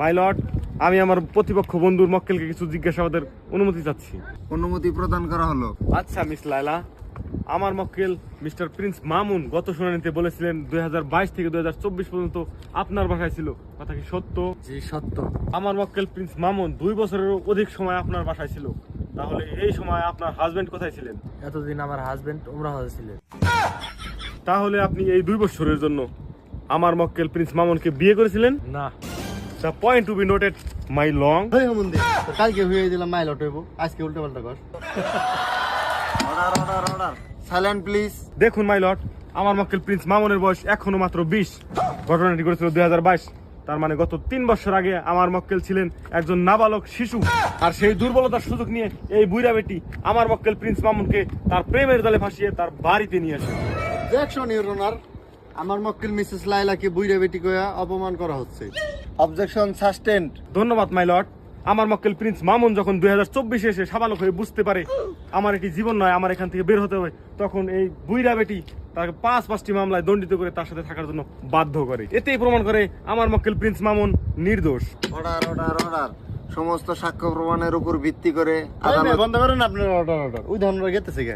My lord, আমি আমার প্রতিপক্ষ বন্ধুর মক্কেলকে কিছু জিজ্ঞাসাবাদের অনুমতি চাচ্ছি। অনুমতি প্রদান করা হলো। আচ্ছা মিস লায়লা, আমার মক্কেল মিস্টার প্রিন্স মামুন গত শুনানিতে বলেছিলেন 2022 থেকে 2024 পর্যন্ত আপনার বাসায় ছিল, কথা কি সত্য? জি সত্য। আমার মক্কেল প্রিন্স মামুন 2 বছরেরও অধিক সময় আপনার বাসায় ছিল, তাহলে এই সময় আপনার হাজবেন্ড কোথায় ছিলেন? এতদিন আমার হাজবেন্ড উমরা হজে ছিলেন। তাহলে আপনি এই 2 বছরের জন্য আমার মক্কেল প্রিন্স মামুনকে বিয়ে করেছিলেন? না। The point to be noted my lord. কালকে হয়ে দিলাম মাইল হইব, আজকে উল্টা পাল্টা কর। Order order order, silent please. দেখুন মাই লর্ড, আমার মক্কেল প্রিন্স মামুনের বয়স এখনো মাত্র 20। ঘটনাটি ঘটেছিল 2022, তার মানে গত 3 বছর আগে আমার মক্কেল ছিলেন একজন নাবালক শিশু। আর সেই দুর্বলতার সুযোগ নিয়ে এই বুইরা বেটি আমার মক্কেল প্রিন্স মামুনকে তার প্রেমের জালে ফাঁসিয়ে তার বাড়িতে নিয়ে আসে। অবজেকশন ইউর অনার, আমার মক্কেল মিসেস লাইলাকে বুইরা বেটি কইয়া অপমান করা হচ্ছে। অবজেকশন সাসটেন্ড। ধন্যবাদ মাই লর্ড। আমার মক্কেল প্রিন্স মামুন যখন 2024 এসে সাবালক হয়ে বুঝতে পারে আমার এটি জীবন নয়, আমার এখান থেকে বের হতে হবে, তখন এই বুইরা বেটি তাকে 5টি মামলায় দণ্ডিত করে তার সাথে থাকার জন্য বাধ্য করে। এতেই প্রমাণ করে আমার মক্কেল প্রিন্স মামুন নির্দোষ। অর্ডার অর্ডার অর্ডার, সমস্ত সাক্ষ্য প্রমাণের উপর ভিত্তি করে আদালত। বন্ধ করেন আপনার অর্ডার অর্ডার, ওই ধরনের গেতেছে কে?